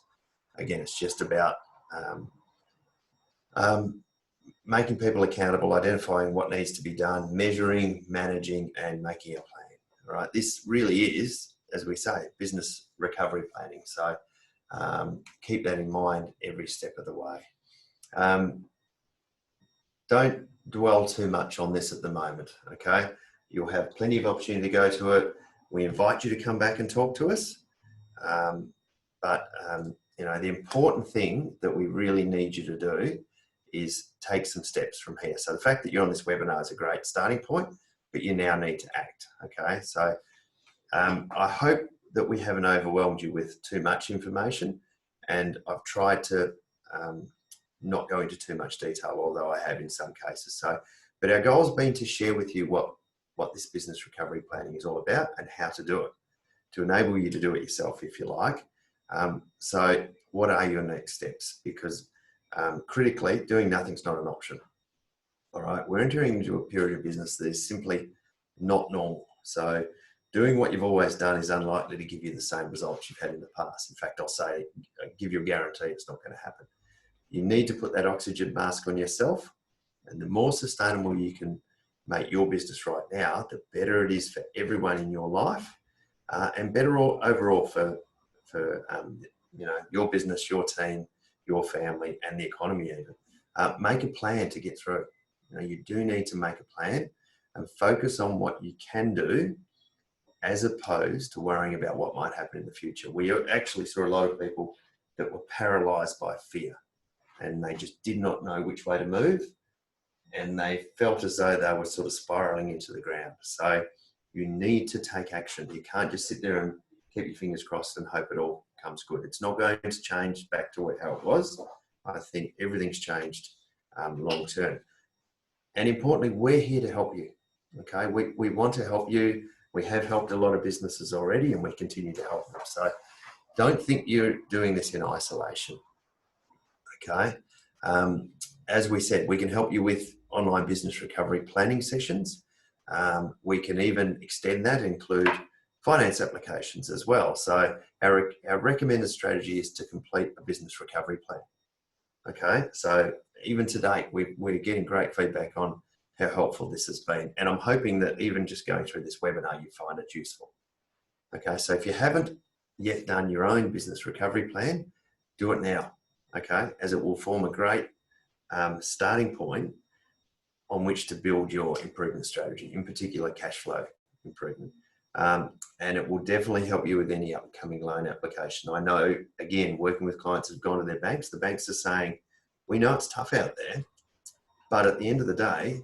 Again, it's just about making people accountable, identifying what needs to be done, measuring, managing, and making a plan. All right, this really is, as we say, business recovery planning. So keep that in mind every step of the way. Don't dwell too much on this at the moment. Okay, you'll have plenty of opportunity to go to it. We invite you to come back and talk to us. You know, the important thing that we really need you to do is take some steps from here. So the fact that you're on this webinar is a great starting point, but you now need to act. Okay, so I hope that we haven't overwhelmed you with too much information, and I've tried to not go into too much detail, although I have in some cases. So, but our goal has been to share with you what this business recovery planning is all about and how to do it, to enable you to do it yourself if you like. So what are your next steps? Because critically, doing nothing's not an option. All right, we're entering into a period of business that is simply not normal. So doing what you've always done is unlikely to give you the same results you've had in the past. In fact, I'll say, give you a guarantee it's not going to happen. You need to put that oxygen mask on yourself, and the more sustainable you can make your business right now, the better it is for everyone in your life, and better overall for you know, your business, your team, your family and the economy even. Make a plan to get through. You do need to make a plan and focus on what you can do as opposed to worrying about what might happen in the future. We actually saw a lot of people that were paralyzed by fear and they just did not know which way to move and they felt as though they were sort of spiraling into the ground. So you need to take action. You can't just sit there and keep your fingers crossed and hope it all comes good. It's not going to change back to how it was. I think everything's changed long term. And importantly, we're here to help you. Okay, we want to help you. We have helped a lot of businesses already and we continue to help them. So don't think you're doing this in isolation. Okay. As we said, we can help you with online business recovery planning sessions. We can even extend that, include finance applications as well. So our recommended strategy is to complete a business recovery plan. Okay, so even to date, we're getting great feedback on how helpful this has been. And I'm hoping that even just going through this webinar, you find it useful. Okay, so if you haven't yet done your own business recovery plan, do it now, okay, as it will form a great starting point on which to build your improvement strategy, in particular cash flow improvement. And it will definitely help you with any upcoming loan application. I know, again, working with clients who've gone to their banks, the banks are saying, we know it's tough out there, but at the end of the day,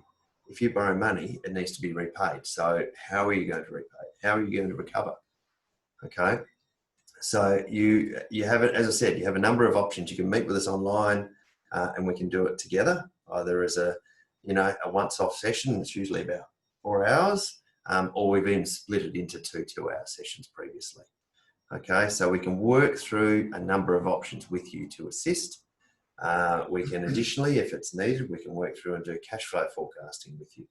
if you borrow money, it needs to be repaid. So how are you going to repay it? How are you going to recover? Okay. So you have it, as I said, you have a number of options. You can meet with us online and we can do it together, either as a once-off session. It's usually about 4 hours, or we've even split it into 2 2-hour sessions previously. Okay, so we can work through a number of options with you to assist. We can additionally, if it's needed, we can work through and do cash flow forecasting with you.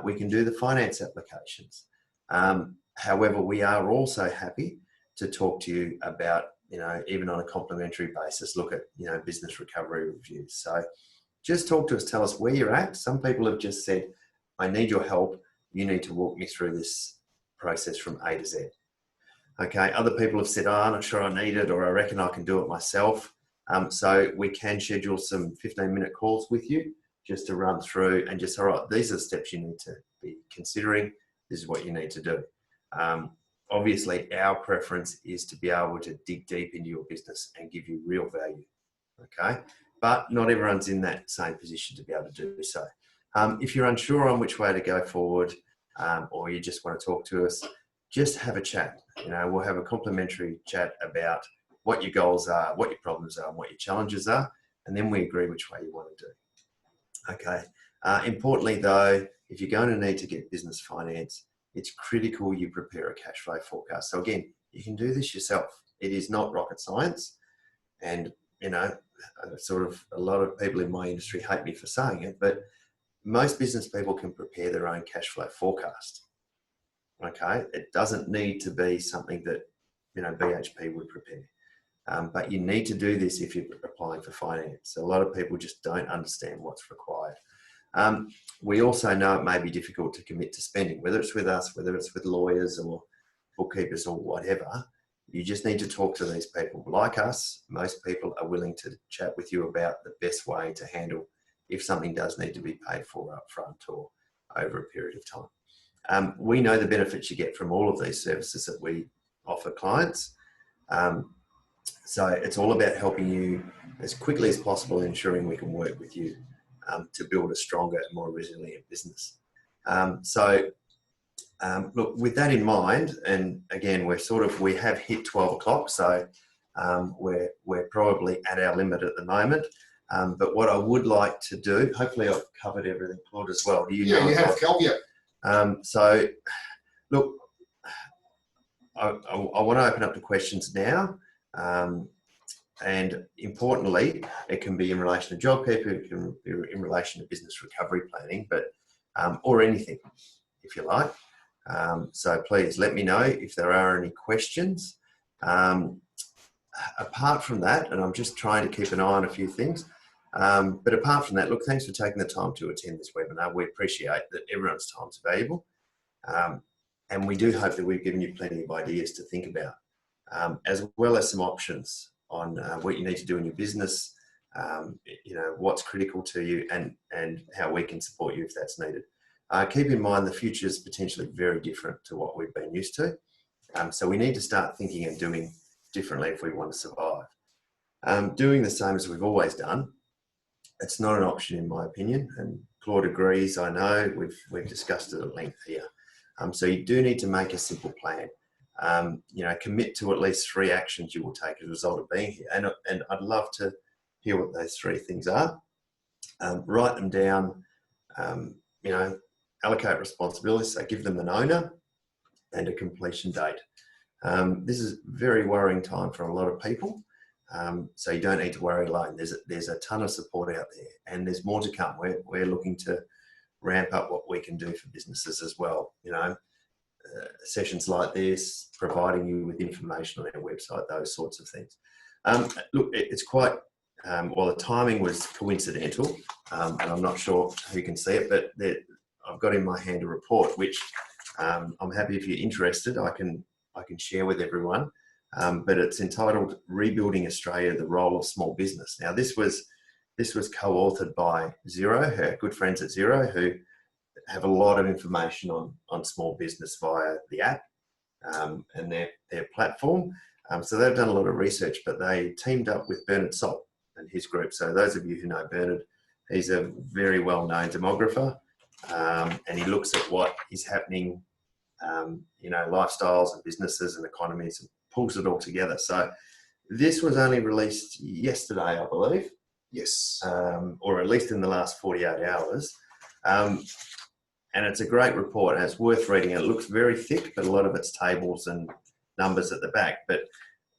We can do the finance applications. However, we are also happy to talk to you about, even on a complimentary basis, look at, business recovery reviews. So just talk to us, tell us where you're at. Some people have just said, I need your help. You need to walk me through this process from A to Z. Okay, other people have said, oh, I'm not sure I need it, or I reckon I can do it myself. So we can schedule some 15-minute calls with you just to run through and just, all right, these are the steps you need to be considering. This is what you need to do. Obviously, our preference is to be able to dig deep into your business and give you real value. Okay, but not everyone's in that same position to be able to do so. If you're unsure on which way to go forward, or you just want to talk to us, just have a chat. We'll have a complimentary chat about what your goals are, what your problems are, and what your challenges are, and then we agree which way you want to do. Okay. Importantly, though, if you're going to need to get business finance, it's critical you prepare a cash flow forecast. So again, you can do this yourself. It is not rocket science, and sort of a lot of people in my industry hate me for saying it, but most business people can prepare their own cash flow forecast. Okay, it doesn't need to be something that BHP would prepare. But you need to do this if you're applying for finance. A lot of people just don't understand what's required. We also know it may be difficult to commit to spending, whether it's with us, whether it's with lawyers or bookkeepers or whatever. You just need to talk to these people. Like us, most people are willing to chat with you about the best way to handle if something does need to be paid for up front or over a period of time. We know the benefits you get from all of these services that we offer clients. So it's all about helping you as quickly as possible, ensuring we can work with you to build a stronger and more resilient business. Look, with that in mind, and again, we have hit 12 o'clock, so we're probably at our limit at the moment. But what I would like to do, hopefully I've covered everything, Claude, as well. Do you know? You have, Cal, yeah. So, look, I want to open up to questions now. And importantly, it can be in relation to JobKeeper, it can be in relation to business recovery planning, but or anything, if you like. So please let me know if there are any questions. Apart from that, and I'm just trying to keep an eye on a few things, but apart from that, look, thanks for taking the time to attend this webinar. We appreciate that everyone's time is valuable. And we do hope that we've given you plenty of ideas to think about, as well as some options what you need to do in your business, what's critical to you, and how we can support you if that's needed. Keep in mind the future is potentially very different to what we've been used to. So we need to start thinking and doing differently if we want to survive. Doing the same as we've always done, it's not an option in my opinion, and Claude agrees. I know we've discussed it at length here. So you do need to make a simple plan. Commit to at least 3 actions you will take as a result of being here. And I'd love to hear what those 3 things are. Write them down, allocate responsibilities, so give them an owner and a completion date. This is a very worrying time for a lot of people. So you don't need to worry alone. There's a ton of support out there, and there's more to come. We're looking to ramp up what we can do for businesses as well. Sessions like this, providing you with information on our website, those sorts of things. Look, it's quite, the timing was coincidental, and I'm not sure who can see it, but I've got in my hand a report, which I'm happy if you're interested, I can share with everyone. But it's entitled "Rebuilding Australia: The Role of Small Business." Now, this was co-authored by Xero, her good friends at Xero, who have a lot of information on small business via the app and their platform. So they've done a lot of research, but they teamed up with Bernard Salt and his group. So those of you who know Bernard, he's a very well-known demographer, and he looks at what is happening, lifestyles and businesses and economies, and pulls it all together. So this was only released yesterday, I believe. Yes. Or at least in the last 48 hours. And it's a great report, and it's worth reading. It looks very thick, but a lot of it's tables and numbers at the back. But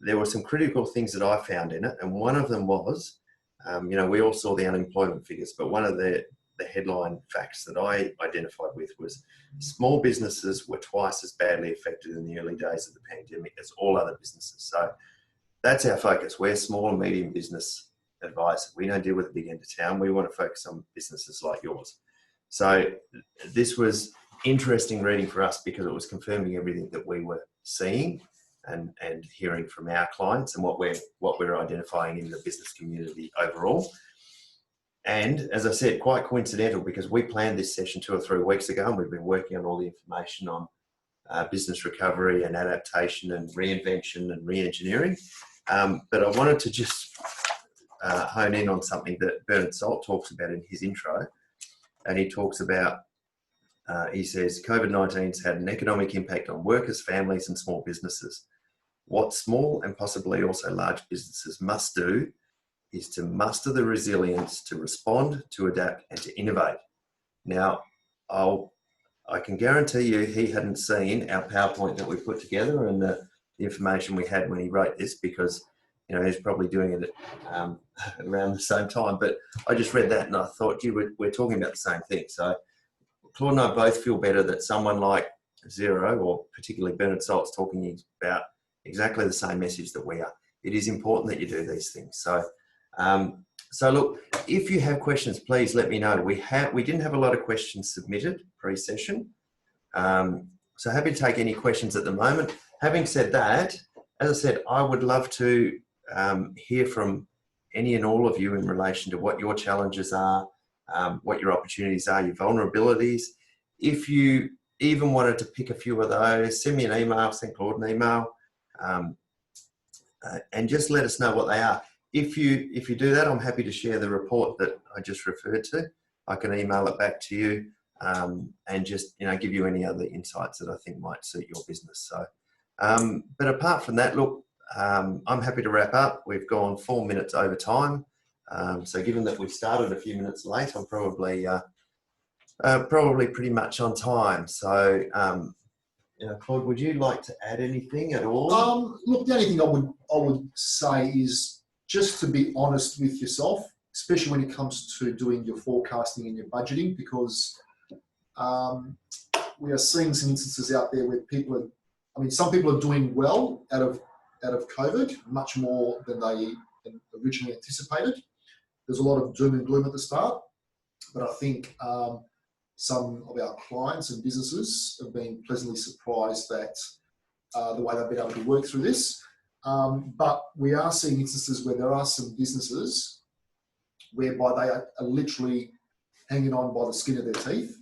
there were some critical things that I found in it, and one of them was, we all saw the unemployment figures, but one of the headline facts that I identified with was small businesses were twice as badly affected in the early days of the pandemic as all other businesses. So that's our focus. We're small and medium business advisor. We don't deal with the big end of town. We want to focus on businesses like yours. So this was interesting reading for us because it was confirming everything that we were seeing and hearing from our clients and what we're identifying in the business community overall. And as I said, quite coincidental, because we planned this session 2 or 3 weeks ago, and we've been working on all the information on business recovery and adaptation and reinvention and re-engineering. But I wanted to just hone in on something that Bernard Salt talks about in his intro. And he talks about, he says, COVID-19's had an economic impact on workers, families and small businesses. What small and possibly also large businesses must do is to muster the resilience to respond, to adapt and to innovate. Now, I can guarantee you he hadn't seen our PowerPoint that we put together and the information we had when he wrote this, because he's probably doing it around the same time. But I just read that and I thought, gee, we're talking about the same thing. So Claude and I both feel better that someone like Xero, or particularly Bernard Salt's, talking about exactly the same message that we are. It is important that you do these things. So look, if you have questions, please let me know. We didn't have a lot of questions submitted pre-session. So happy to take any questions at the moment. Having said that, as I said, I would love to hear from any and all of you in relation to what your challenges are, what your opportunities are, your vulnerabilities. If you even wanted to pick a few of those, send me an email, send Claude an email, and just let us know what they are. If you do that, I'm happy to share the report that I just referred to. I can email it back to you and just give you any other insights that I think might suit your business. So, but apart from that, look, I'm happy to wrap up. We've gone 4 minutes over time. So given that we started a few minutes late, I'm probably pretty much on time. So, Claude, would you like to add anything at all? Look, the only thing I would say is just to be honest with yourself, especially when it comes to doing your forecasting and your budgeting, because we are seeing some instances out there where some people are doing well out of COVID, much more than they originally anticipated. There's a lot of doom and gloom at the start, but I think some of our clients and businesses have been pleasantly surprised that the way they've been able to work through this. But we are seeing instances where there are some businesses whereby they are literally hanging on by the skin of their teeth,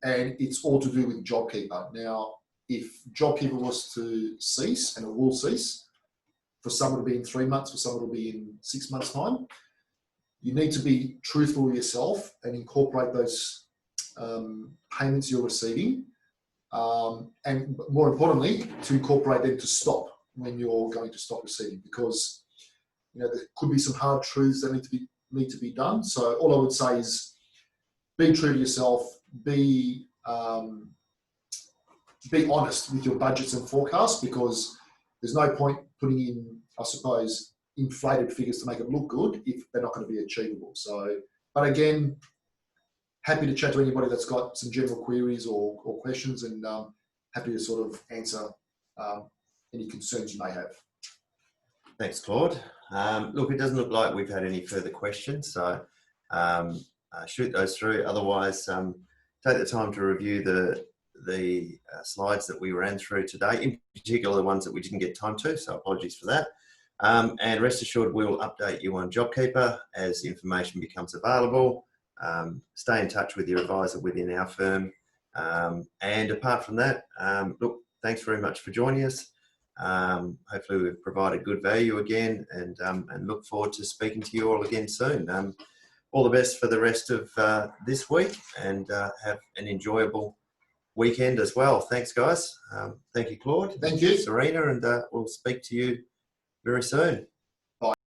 and it's all to do with JobKeeper. Now, if JobKeeper was to cease, and it will cease, for some it'll be in 3 months, for some it'll be in 6 months' time, you need to be truthful with yourself and incorporate those payments you're receiving, and more importantly, to incorporate them to stop when you're going to stop receiving, because there could be some hard truths that need to be done. So all I would say is be true to yourself, be honest with your budgets and forecasts, because there's no point putting in, I suppose, inflated figures to make it look good if they're not going to be achievable. So, but again, happy to chat to anybody that's got some general queries or questions, and happy to sort of answer any concerns you may have. Thanks, Claude. Look, it doesn't look like we've had any further questions, so shoot those through. Otherwise, take the time to review the slides that we ran through today, in particular the ones that we didn't get time to, so apologies for that. And rest assured, we will update you on JobKeeper as information becomes available. Stay in touch with your advisor within our firm. And apart from that, look, thanks very much for joining us. Hopefully we've provided good value again, and look forward to speaking to you all again soon. All the best for the rest of this week, and have an enjoyable weekend as well. Thanks, guys. Thank you, Claude. Thank you, Serena, and we'll speak to you very soon.